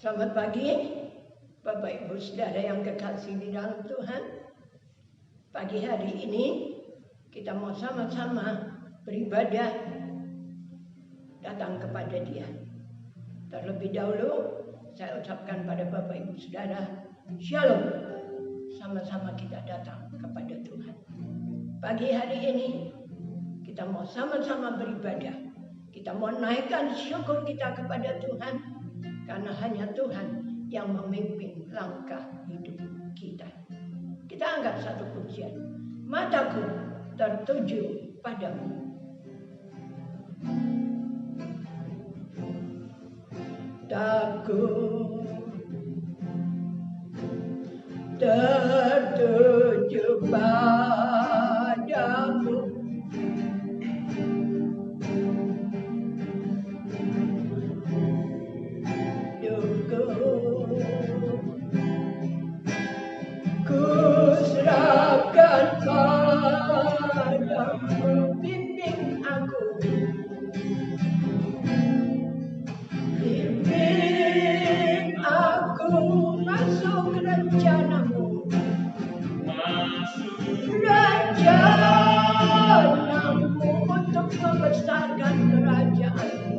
Selamat pagi, Bapak Ibu Saudara yang kekasih di dalam Tuhan. Pagi hari ini kita mau sama-sama beribadah datang kepada Dia. Terlebih dahulu saya ucapkan pada Bapak Ibu Saudara, Shalom. Sama-sama kita datang kepada Tuhan. Pagi hari ini kita mau sama-sama beribadah. Kita mau naikkan syukur kita kepada Tuhan, karena hanya Tuhan yang memimpin langkah hidup kita. Kita angkat satu pujian. Mataku tertuju padamu. Takut tertuju padamu. Ku serahkan padamu, bimbing aku, masuk rencanamu, untuk membesarkan kerajaanmu.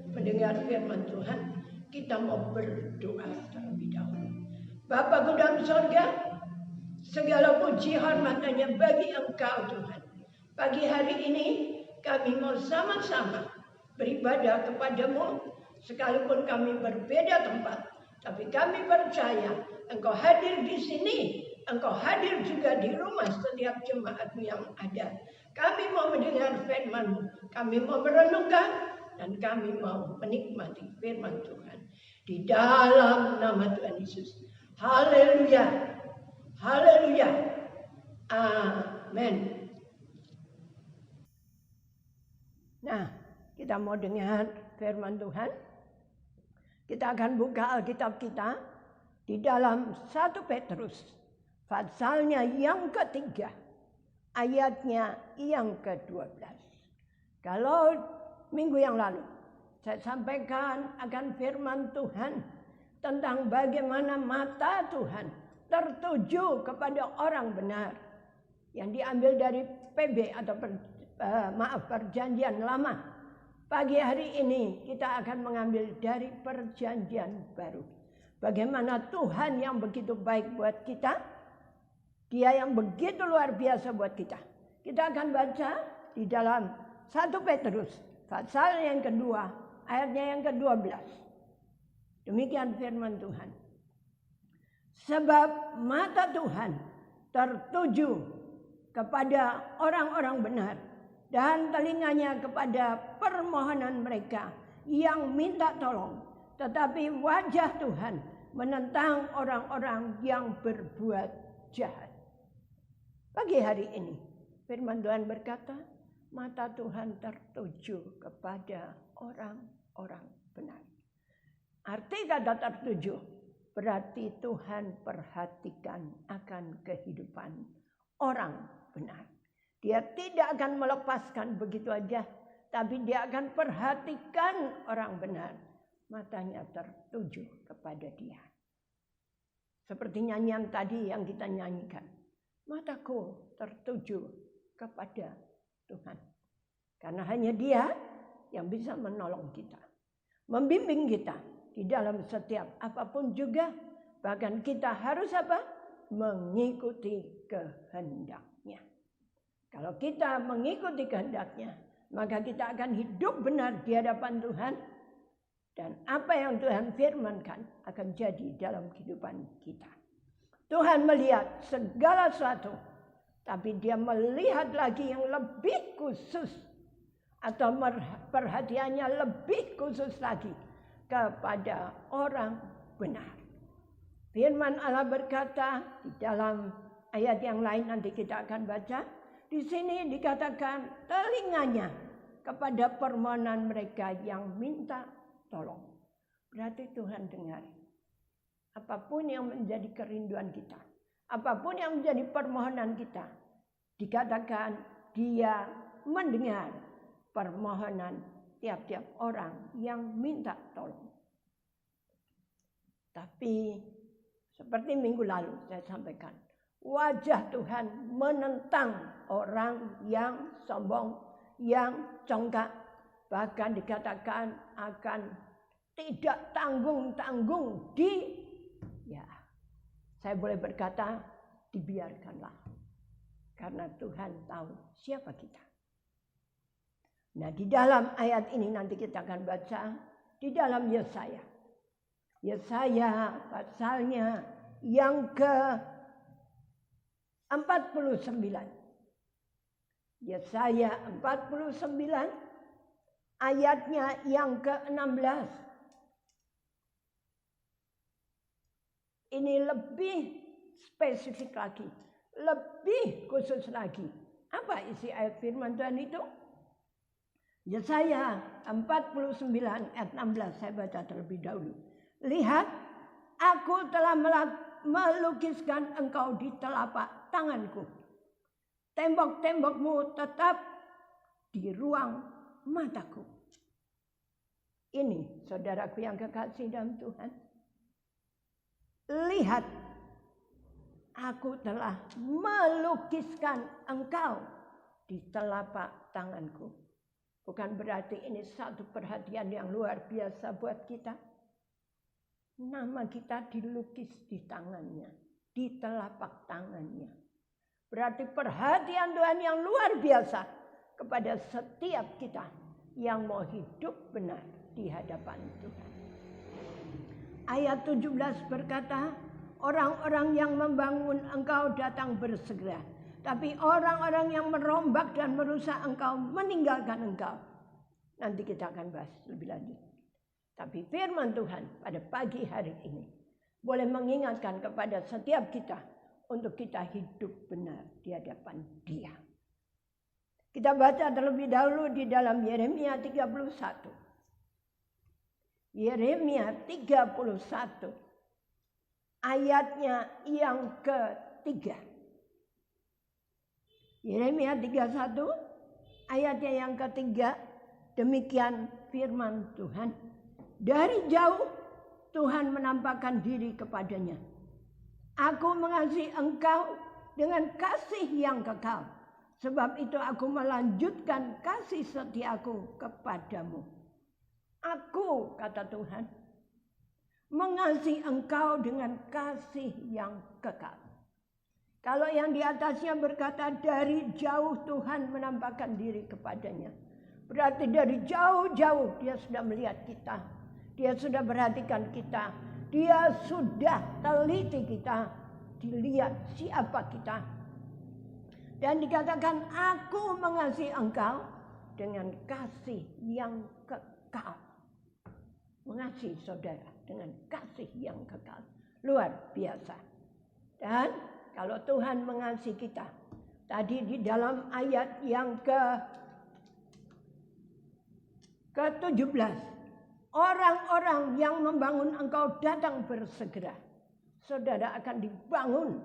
Mendengar firman Tuhan, kita mau berdoa terlebih dahulu. Bapa dalam surga, segala puji hormat hanya bagi Engkau Tuhan. Pagi hari ini kami mau sama-sama beribadah kepadamu, sekalipun kami berbeda tempat, tapi kami percaya Engkau hadir di sini, Engkau hadir juga di rumah setiap jemaat yang ada. Kami mau mendengar firman-Mu, kami mau merenungkan, dan kami mau menikmati firman Tuhan. Di dalam nama Tuhan Yesus. Haleluya. Haleluya. Amin. Nah, kita mau dengar firman Tuhan. Kita akan buka Alkitab kita di dalam 1 Petrus. Pasalnya yang ketiga. Ayatnya yang ke-12. Kalau minggu yang lalu saya sampaikan akan firman Tuhan tentang bagaimana mata Tuhan tertuju kepada orang benar yang diambil dari PB atau Perjanjian Lama. Pagi hari ini kita akan mengambil dari Perjanjian Baru. Bagaimana Tuhan yang begitu baik buat kita, Dia yang begitu luar biasa buat kita. Kita akan baca di dalam 1 Petrus pasal yang kedua, ayatnya yang ke-12. Demikian firman Tuhan. Sebab mata Tuhan tertuju kepada orang-orang benar, dan telinganya kepada permohonan mereka yang minta tolong. Tetapi wajah Tuhan menentang orang-orang yang berbuat jahat. Pagi hari ini firman Tuhan berkata, mata Tuhan tertuju kepada orang-orang benar. Arti kata tertuju berarti Tuhan perhatikan akan kehidupan orang benar. Dia tidak akan melepaskan begitu aja, tapi dia akan perhatikan orang benar. Matanya tertuju kepada dia. Seperti nyanyian tadi yang kita nyanyikan. Mataku tertuju kepada Tuhan. Karena hanya dia yang bisa menolong kita. Membimbing kita di dalam setiap apapun juga. Bahkan kita harus apa? Mengikuti kehendaknya. Kalau kita mengikuti kehendaknya, maka kita akan hidup benar di hadapan Tuhan. Dan apa yang Tuhan firmankan akan jadi dalam kehidupan kita. Tuhan melihat segala sesuatu. Tapi dia melihat lagi yang lebih khusus. Atau perhatiannya lebih khusus lagi kepada orang benar. Firman Allah berkata di dalam ayat yang lain nanti kita akan baca. Di sini dikatakan telinganya kepada permohonan mereka yang minta tolong. Berarti Tuhan dengar. Apapun yang menjadi kerinduan kita. Apapun yang menjadi permohonan kita. Dikatakan dia mendengar permohonan tiap-tiap orang yang minta tolong. Tapi seperti minggu lalu saya sampaikan. Wajah Tuhan menentang orang yang sombong, yang congkak. Bahkan dikatakan akan tidak tanggung-tanggung saya boleh berkata dibiarkanlah. Karena Tuhan tahu siapa kita. Nah di dalam ayat ini nanti kita akan baca di dalam Yesaya. Yesaya pasalnya yang ke-49. Yesaya 49 ayatnya yang ke-16. Ini lebih spesifik lagi. Lebih khusus lagi. Apa isi ayat firman Tuhan itu? Yesaya 49 ayat 16. Saya baca terlebih dahulu. Lihat, aku telah melukiskan engkau di telapak tanganku. Tembok-tembokmu tetap di ruang mataku. Ini saudaraku yang kekasih dalam Tuhan. Lihat, aku telah melukiskan engkau di telapak tanganku. Bukan berarti ini satu perhatian yang luar biasa buat kita. Nama kita dilukis di tangannya, di telapak tangannya. Berarti perhatian Tuhan yang luar biasa kepada setiap kita yang mau hidup benar di hadapan Tuhan. Ayat 17 berkata, orang-orang yang membangun engkau datang bersegera. Tapi orang-orang yang merombak dan merusak engkau meninggalkan engkau. Nanti kita akan bahas lebih lanjut. Tapi firman Tuhan pada pagi hari ini boleh mengingatkan kepada setiap kita untuk kita hidup benar di hadapan Dia. Kita baca terlebih dahulu di dalam Yeremia 31. Yeremia 31 ayatnya yang ketiga. Yeremia 31 ayatnya yang ketiga, demikian firman Tuhan. Dari jauh Tuhan menampakkan diri kepadanya. Aku mengasihi engkau dengan kasih yang kekal. Sebab itu aku melanjutkan kasih setiaku kepadamu. Aku, kata Tuhan, mengasihi engkau dengan kasih yang kekal. Kalau yang di atasnya berkata dari jauh Tuhan menampakkan diri kepadanya. Berarti dari jauh-jauh dia sudah melihat kita. Dia sudah perhatikan kita. Dia sudah teliti kita. Dilihat siapa kita. Dan dikatakan aku mengasihi engkau dengan kasih yang kekal. Mengasihi saudara dengan kasih yang kekal. Luar biasa. Dan kalau Tuhan mengasihi kita. Tadi di dalam ayat yang ke-17. Orang-orang yang membangun engkau datang bersegera. Saudara akan dibangun.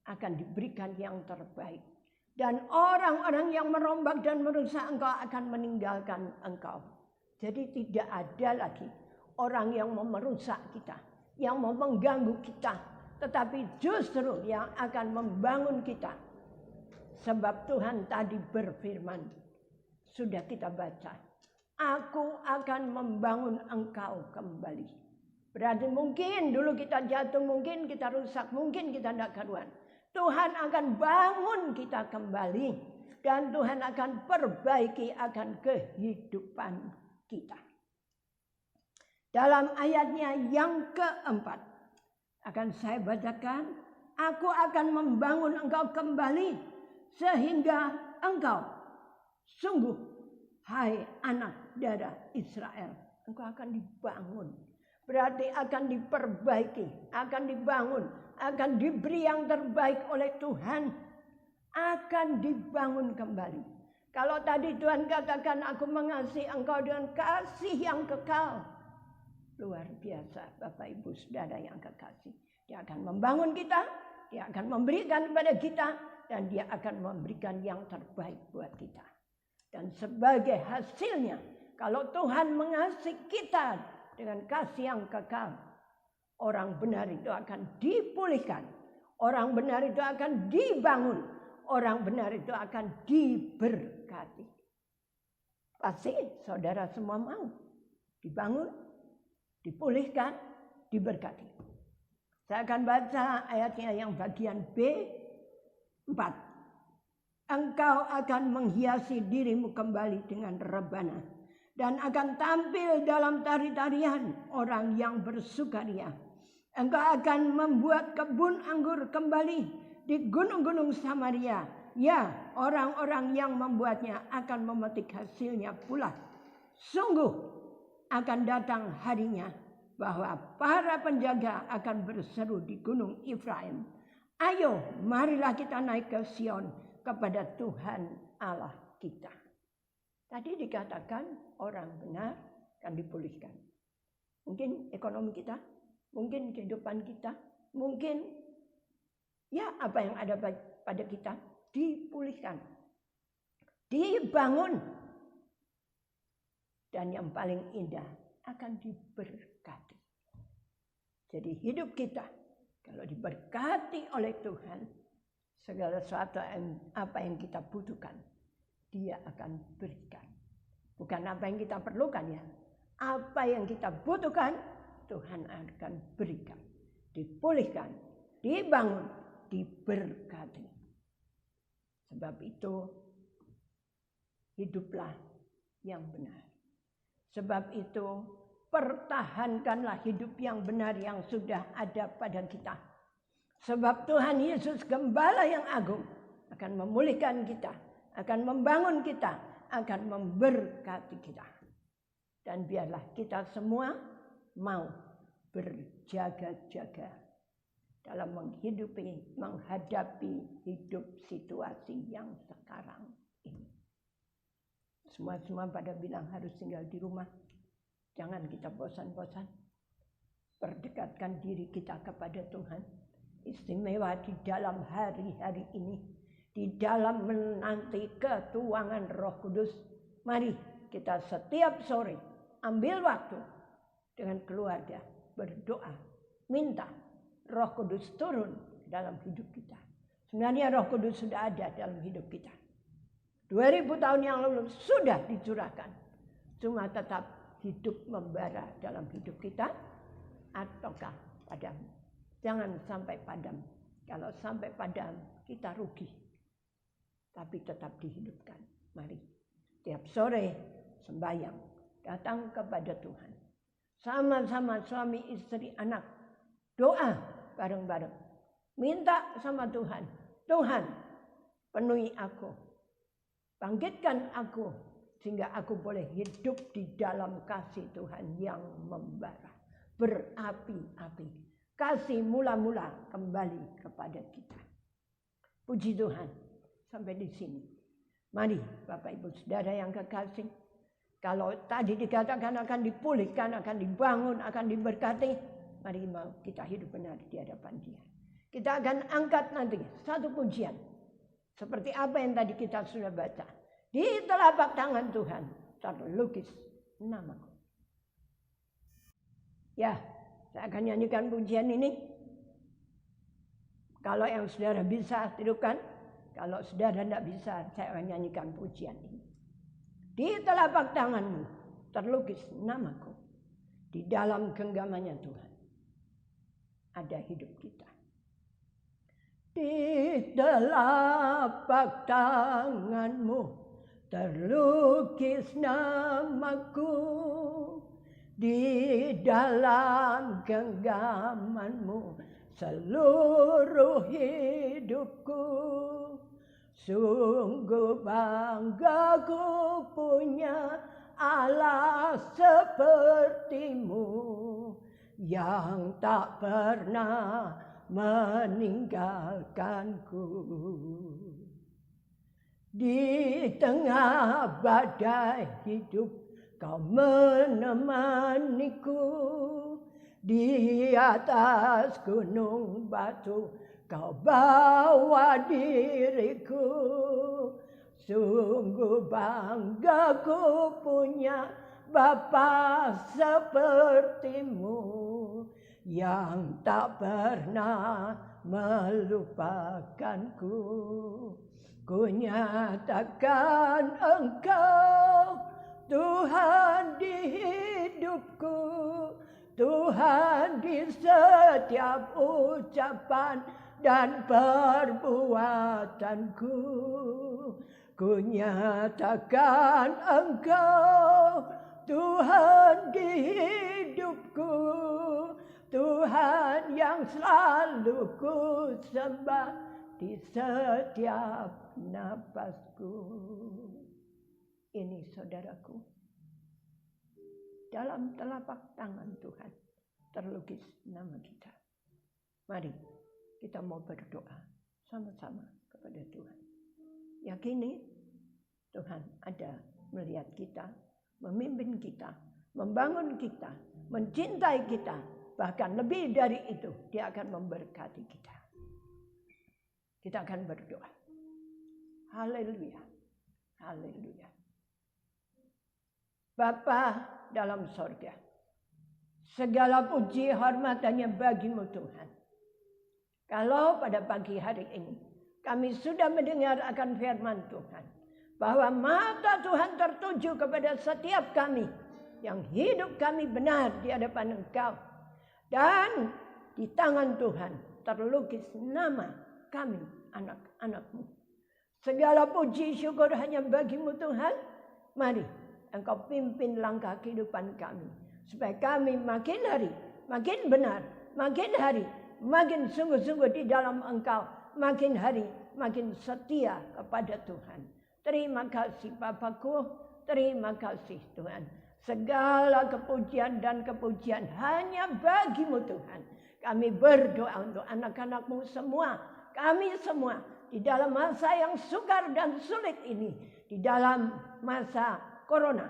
Akan diberikan yang terbaik. Dan orang-orang yang merombak dan merusak engkau akan meninggalkan engkau. Jadi tidak ada lagi orang yang mau merusak kita. Yang mau mengganggu kita. Tetapi justru yang akan membangun kita. Sebab Tuhan tadi berfirman. Sudah kita baca. Aku akan membangun engkau kembali. Berarti mungkin dulu kita jatuh, mungkin kita rusak, mungkin kita tidak karuan. Tuhan akan bangun kita kembali. Dan Tuhan akan perbaiki akan kehidupan kita. Dalam ayatnya yang keempat. Akan saya bacakan. Aku akan membangun engkau kembali. Sehingga engkau sungguh, hai anak darah Israel. Engkau akan dibangun. Berarti akan diperbaiki. Akan dibangun. Akan diberi yang terbaik oleh Tuhan. Akan dibangun kembali. Kalau tadi Tuhan katakan aku mengasihi engkau dengan kasih yang kekal. Luar biasa Bapak Ibu Saudara yang kekasih. Dia akan membangun kita. Dia akan memberikan kepada kita. Dan dia akan memberikan yang terbaik buat kita. Dan sebagai hasilnya. Kalau Tuhan mengasihi kita dengan kasih yang kekal. Orang benar itu akan dipulihkan. Orang benar itu akan dibangun. Orang benar itu akan diberkati. Pasti saudara semua mau dibangun, dipulihkan, diberkati. Saya akan baca ayatnya yang bagian B4. Engkau akan menghiasi dirimu kembali dengan rebana. Dan akan tampil dalam tari-tarian orang yang bersukaria. Engkau akan membuat kebun anggur kembali di gunung-gunung Samaria. Ya, orang-orang yang membuatnya akan memetik hasilnya pula. Sungguh akan datang harinya bahwa para penjaga akan berseru di gunung Efraim. Ayo, marilah kita naik ke Sion kepada Tuhan Allah kita. Tadi dikatakan orang benar akan dipulihkan. Mungkin ekonomi kita, mungkin kehidupan kita, mungkin ya apa yang ada pada kita dipulihkan, dibangun. Dan yang paling indah akan diberkati. Jadi hidup kita kalau diberkati oleh Tuhan, segala sesuatu apa yang kita butuhkan, Dia akan berikan. Bukan apa yang kita perlukan ya. Apa yang kita butuhkan, Tuhan akan berikan. Dipulihkan, dibangun, diberkati. Sebab itu, hiduplah yang benar. Sebab itu, pertahankanlah hidup yang benar yang sudah ada pada kita. Sebab Tuhan Yesus Gembala yang agung akan memulihkan kita. Akan membangun kita, akan memberkati kita. Dan biarlah kita semua mau berjaga-jaga dalam menghadapi hidup situasi yang sekarang ini. Semua pada bilang harus tinggal di rumah. Jangan kita bosan-bosan. Perdekatkan diri kita kepada Tuhan. Istimewa di dalam hari-hari ini. Di dalam menanti ketuangan Roh Kudus. Mari kita setiap sore ambil waktu dengan keluarga berdoa. Minta Roh Kudus turun dalam hidup kita. Sebenarnya Roh Kudus sudah ada dalam hidup kita. 2000 tahun yang lalu sudah dicurahkan. Cuma tetap hidup membara dalam hidup kita. Ataukah padam. Jangan sampai padam. Kalau sampai padam kita rugi. Tapi tetap dihidupkan. Mari. Tiap sore sembahyang. Datang kepada Tuhan. Sama-sama suami, istri, anak. Doa bareng-bareng. Minta sama Tuhan. Tuhan, penuhi aku. Bangkitkan aku. Sehingga aku boleh hidup di dalam kasih Tuhan yang membara. Berapi-api. Kasih mula-mula kembali kepada kita. Puji Tuhan. Sampai di sini. Mari Bapak Ibu Saudara yang kekasih. Kalau tadi dikatakan akan dipulihkan, akan dibangun, akan diberkati, mari mau kita hidup benar di hadapan Dia. Kita akan angkat nanti satu pujian. Seperti apa yang tadi kita sudah baca. Di telapak tangan Tuhan terlukis namaku. Ya, saya akan nyanyikan pujian ini. Kalau yang saudara bisa tidukan. Kalau saudara tidak bisa, saya akan nyanyikan pujian ini. Di telapak tanganmu terlukis namaku. Di dalam genggamannya Tuhan ada hidup kita. Di telapak tanganmu terlukis namaku. Di dalam genggamanmu seluruh hidupku. Sungguh bangga ku punya Allah sepertimu yang tak pernah meninggalkanku. Di tengah badai hidup kau menemaniku. Di atas gunung batu kau bawa diriku. Sungguh bangga ku punya Bapa sepertimu yang tak pernah melupakanku. Ku nyatakan Engkau Tuhan di hidupku, Tuhan di setiap ucapan dan perbuatanku. Ku nyatakan Engkau Tuhan di hidupku, Tuhan yang selalu ku sembah di setiap napasku. Ini saudaraku, dalam telapak tangan Tuhan terlukis nama kita. Mari kita mau berdoa sama-sama kepada Tuhan. Yakini Tuhan ada melihat kita, memimpin kita, membangun kita, mencintai kita. Bahkan lebih dari itu, Dia akan memberkati kita. Kita akan berdoa. Haleluya. Haleluya. Bapa dalam sorga, segala puji hormat hanya bagimu Tuhan. Kalau pada pagi hari ini kami sudah mendengar akan firman Tuhan, bahwa mata Tuhan tertuju kepada setiap kami, yang hidup kami benar di hadapan Engkau. Dan di tangan Tuhan terlukis nama kami, anak-anak-Mu. Segala puji syukur hanya bagimu Tuhan. Mari Engkau pimpin langkah kehidupan kami, supaya kami makin hari makin benar, makin hari makin sungguh-sungguh di dalam Engkau, makin hari makin setia kepada Tuhan. Terima kasih Bapakku, terima kasih Tuhan. Segala kepujian dan kepujian hanya bagimu Tuhan. Kami berdoa untuk anak-anak-Mu semua, kami semua di dalam masa yang sukar dan sulit ini, di dalam masa Corona.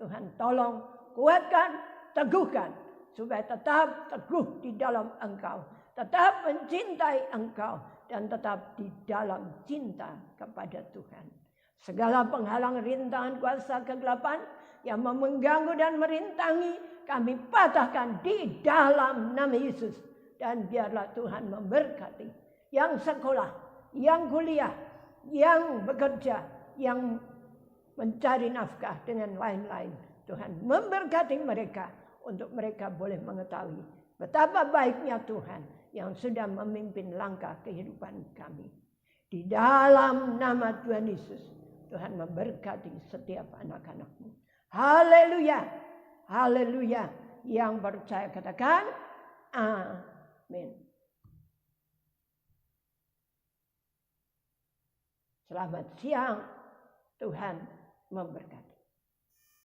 Tuhan tolong kuatkan, teguhkan, supaya tetap teguh di dalam Engkau, tetap mencintai Engkau, dan tetap di dalam cinta kepada Tuhan. Segala penghalang rintangan kuasa kegelapan yang mengganggu dan merintangi, kami patahkan di dalam nama Yesus. Dan biarlah Tuhan memberkati yang sekolah, yang kuliah, yang bekerja, yang mencari nafkah dengan lain-lain. Tuhan memberkati mereka untuk mereka boleh mengetahui betapa baiknya Tuhan yang sudah memimpin langkah kehidupan kami. Di dalam nama Tuhan Yesus, Tuhan memberkati setiap anak-anak-Mu. Haleluya, haleluya. Yang percaya katakan amin. Selamat siang, Tuhan memberkati.